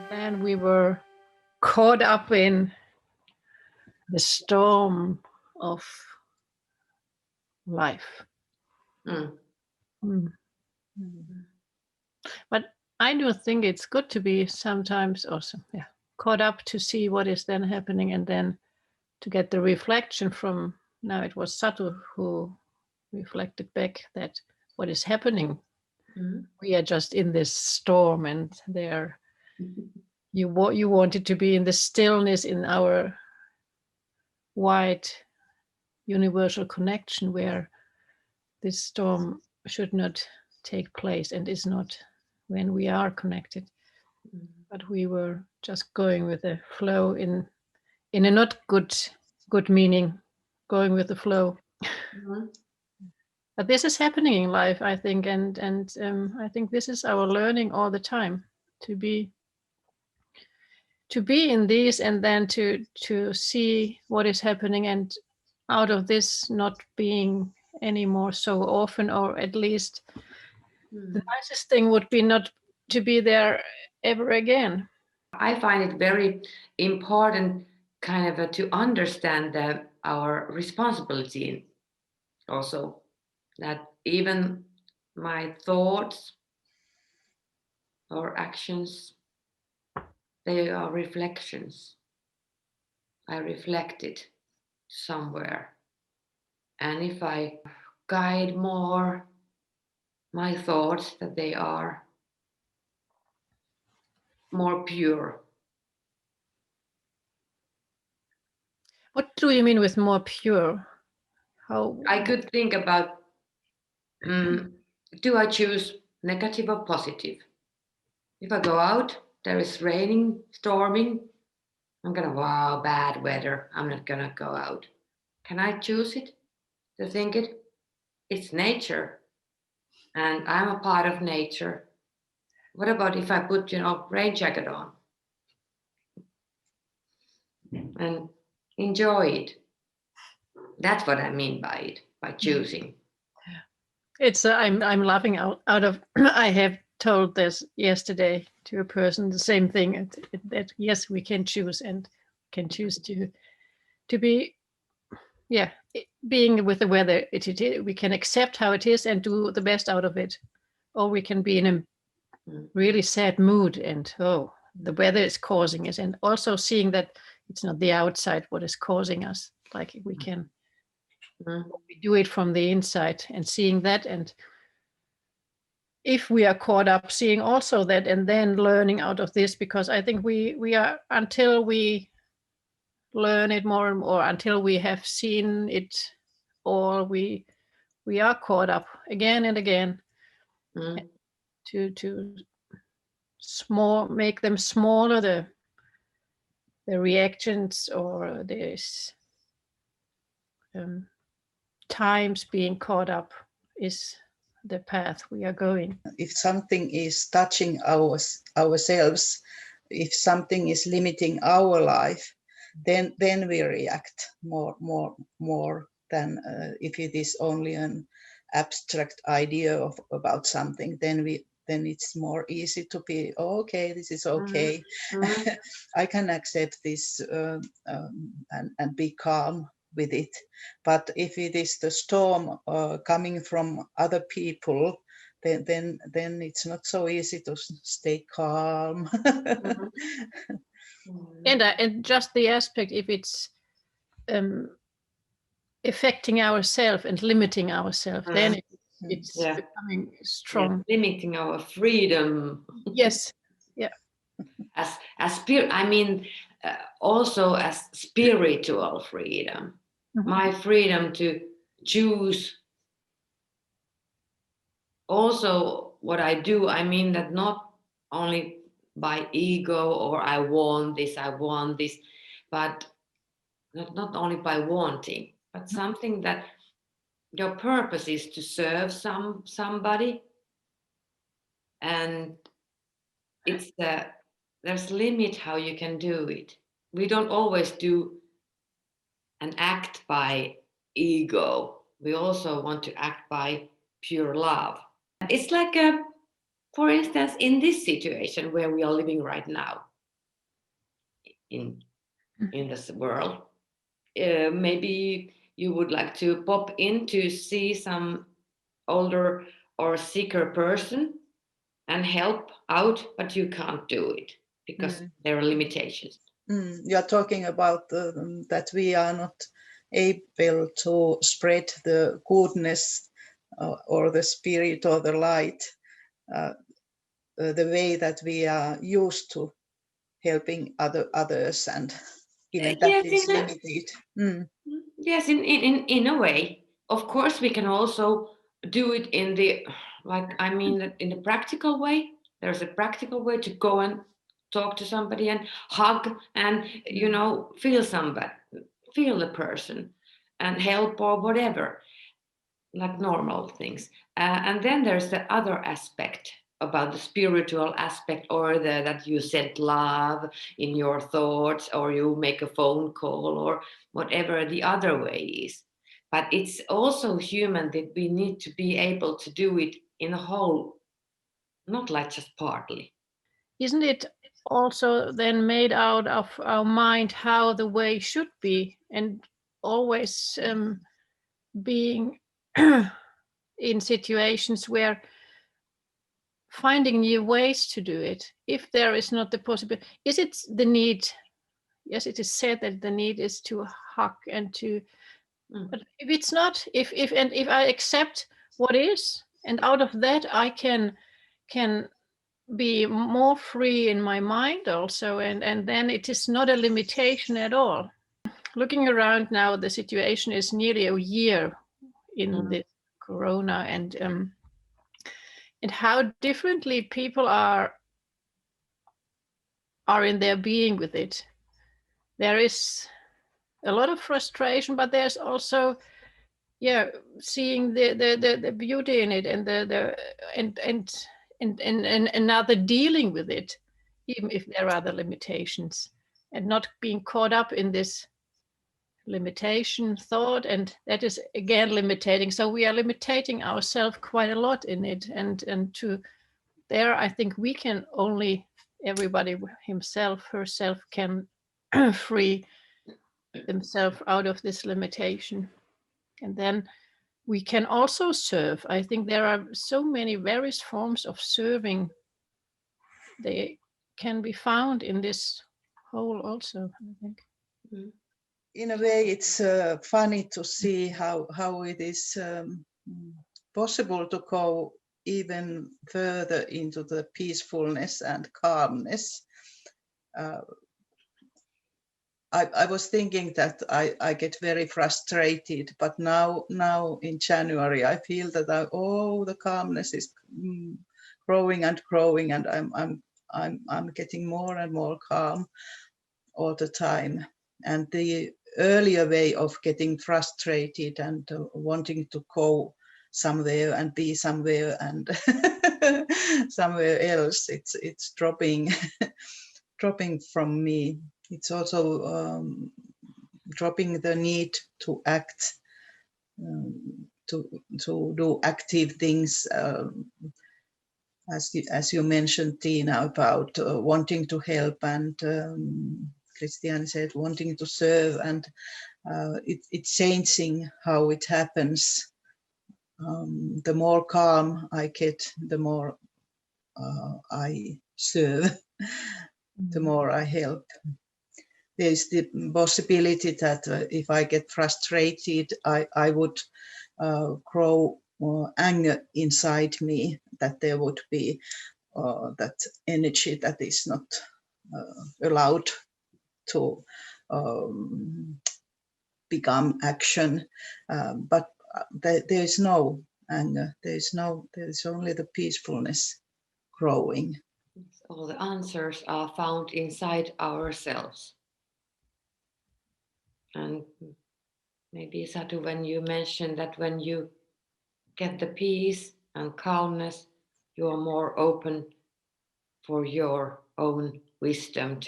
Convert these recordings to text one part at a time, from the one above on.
Then we were caught up in the storm of life. Mm. Mm. But I do think it's good to be sometimes also caught up to see what is then happening, and then to get the reflection from, now it was Satu who reflected back that what is happening, we are just in this storm, and there you wanted to be in the stillness, in our wide universal connection, where this storm should not take place and is not when we are connected. But we were just going with the flow in a not good meaning, going with the flow. But this is happening in life, I think, and I think this is our learning all the time, to be in these, and then to see what is happening, and out of this not being anymore so often, or at least the nicest thing would be not to be there ever again. I find it very important kind of to understand our responsibility also, that even my thoughts or actions, they are reflections. I reflect it somewhere. And if I guide more my thoughts, that they are more pure. What do you mean with more pure? How? I could think about, do I choose negative or positive? If I go out, there is raining, storming, I'm gonna, wow, bad weather, I'm not gonna go out. Can I choose it to think it? It's nature, and I'm a part of nature. What about if I put, rain jacket on and enjoy it? That's what I mean by it, by choosing. It's I'm laughing out of I have told this yesterday to a person, the same thing, that yes, we can choose, and can choose to be being with the weather. We can accept how it is and do the best out of it, or we can be in a really sad mood, and the weather is causing it, and also seeing that it's not the outside what is causing us, like we can we do it from the inside, and seeing that, and if we are caught up, seeing also that, and then learning out of this, because I think we are, until we learn it more and more, until we have seen it, or we are caught up again and again, to make them smaller, the reactions, or this times being caught up is the path we are going. If something is touching ourselves, if something is limiting our life, then we react more than if it is only an abstract idea about something. Then it's more easy to be, okay, this is okay. I can accept this and be calm with it. But if it is the storm coming from other people, then it's not so easy to stay calm. And just the aspect, if it's affecting ourselves and limiting ourselves, then it's becoming strong. Limiting our freedom. Yes. Yeah. As spirit, I mean, also as spiritual freedom. My freedom to choose also what I do. I mean that not only by ego, or I want this, but not only by wanting, but something that your purpose is to serve somebody, and it's there's limit how you can do it. We don't always do and act by ego. We also want to act by pure love. It's like for instance, in this situation where we are living right now, in this world. Maybe you would like to pop in to see some older or sicker person and help out, but you can't do it because there are limitations. You are talking about that we are not able to spread the goodness or the spirit or the light the way that we are used to helping others, and even that is limited. Yes, in a way. Of course, we can also do it in the in the practical way. There's a practical way to go and talk to somebody and hug and feel the person and help or whatever, like normal things. And then there's the other aspect about the spiritual aspect, or that you send love in your thoughts, or you make a phone call, or whatever the other way is. But it's also human that we need to be able to do it in a whole, not like just partly. Isn't it also then made out of our mind how the way should be, and always being in situations where finding new ways to do it, if there is not the possibility? Is it the need? Yes, it is said that the need is to hug and to, but if it's not, if I accept what is, and out of that I can be more free in my mind also, and then it is not a limitation at all. Looking around now, the situation is nearly a year in this corona, and how differently people are in their being with it. There is a lot of frustration, but there's also seeing the beauty in it, and another dealing with it, even if there are other limitations, and not being caught up in this limitation thought, and that is again limiting. So we are limiting ourselves quite a lot in it, and to there I think we can only, everybody himself, herself, can free themselves out of this limitation. And then we can also serve. I think there are so many various forms of serving. They can be found in this whole also, I think. In a way, it's funny to see how it is possible to go even further into the peacefulness and calmness. I was thinking that I get very frustrated, but now in January I feel that the calmness is growing and growing, and I'm getting more and more calm all the time. And the earlier way of getting frustrated and wanting to go somewhere and be somewhere and somewhere else, it's dropping from me. It's also dropping the need to act, to do active things, as you mentioned, Tina, about wanting to help, and Christiane said wanting to serve, and it's changing how it happens. The more calm I get, the more I serve, the more I help. There's the possibility that if I get frustrated, I would grow anger inside me, that there would be that energy that is not allowed to become action. But there is no anger, there is only the peacefulness growing. All the answers are found inside ourselves. And maybe, Satu, when you mentioned that when you get the peace and calmness, you are more open for your own wisdom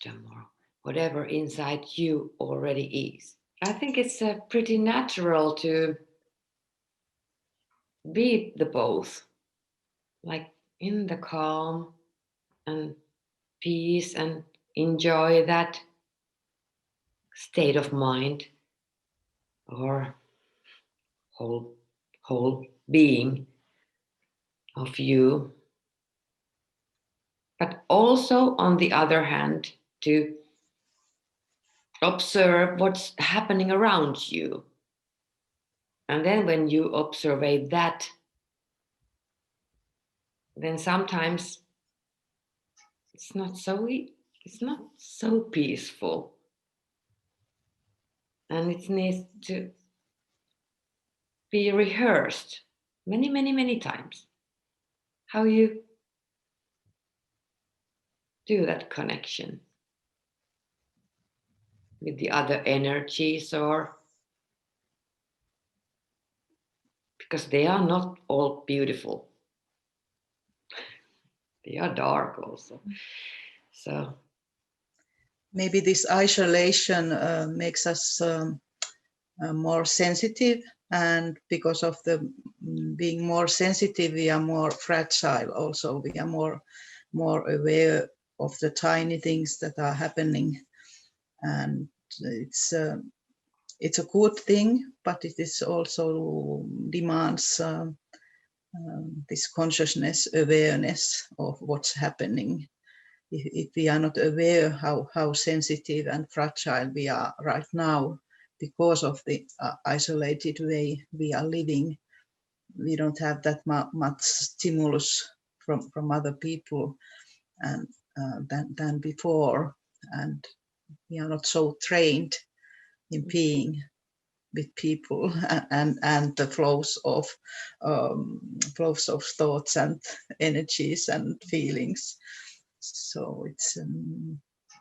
or whatever inside you already is. I think it's pretty natural to be the both, like in the calm and peace and enjoy that state of mind or whole being of you. But also, on the other hand, to observe what's happening around you. And then when you observe that, then sometimes it's not so peaceful. And it needs to be rehearsed many times. How you do that connection with the other energies, or because they are not all beautiful. They are dark also. So maybe this isolation makes us more sensitive, and because of the being more sensitive, we are more fragile also. We are more aware of the tiny things that are happening, and it's a good thing, but it is also demands this consciousness, awareness of what's happening. If we are not aware how sensitive and fragile we are right now because of the isolated way we are living, we don't have that much stimulus from other people and than before, and we are not so trained in being with people and the flows of thoughts and energies and feelings. So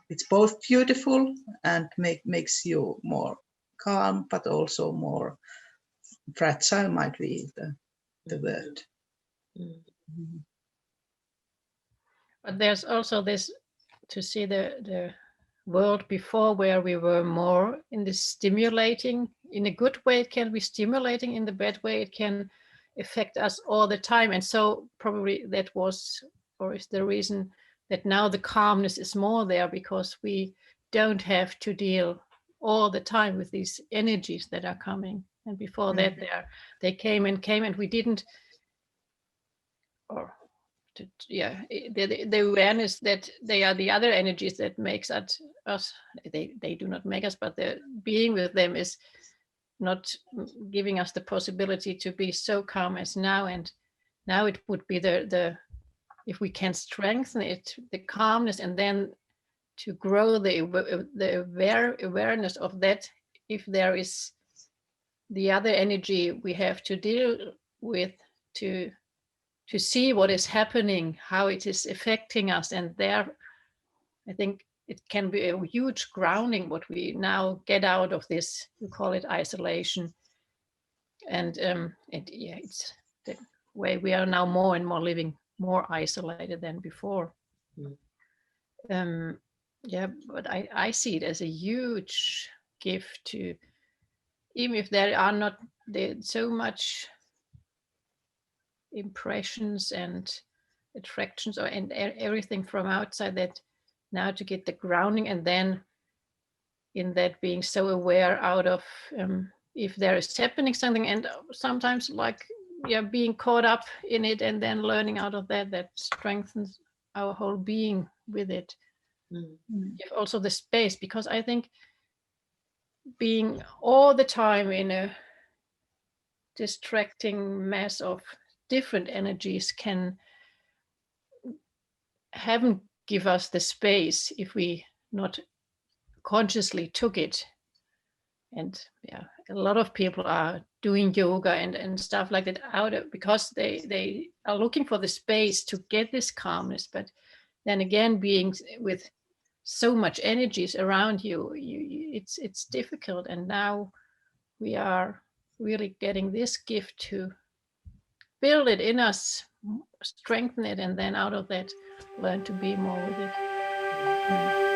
it's both beautiful and makes you more calm, but also more fragile might be the word. Mm-hmm. But there's also this, to see the world before, where we were more in this stimulating. In a good way it can be stimulating, in the bad way it can affect us all the time. And so probably that was, or is the reason that now the calmness is more there, because we don't have to deal all the time with these energies that are coming. And before that they came and we didn't, or the awareness that they are the other energies that makes us, they do not make us, but the being with them is not giving us the possibility to be so calm as now. And now it would be the if we can strengthen it, the calmness, and then to grow the awareness of that. If there is the other energy we have to deal with, to see what is happening, how it is affecting us. And there, I think it can be a huge grounding what we now get out of this, you call it isolation. And it's the way we are now more and more living more isolated than before. But I see it as a huge gift to, even if there are not so much impressions and attractions and everything from outside, that now to get the grounding, and then in that being so aware out of if there is happening something, and sometimes like being caught up in it, and then learning out of that strengthens our whole being with it. Give also the space, because I think being all the time in a distracting mess of different energies haven't give us the space if we not consciously took it. And a lot of people are doing yoga and stuff like that out of, because they are looking for the space to get this calmness. But then again, being with so much energies around you, it's difficult. And now we are really getting this gift to build it in us, strengthen it, and then out of that learn to be more with it.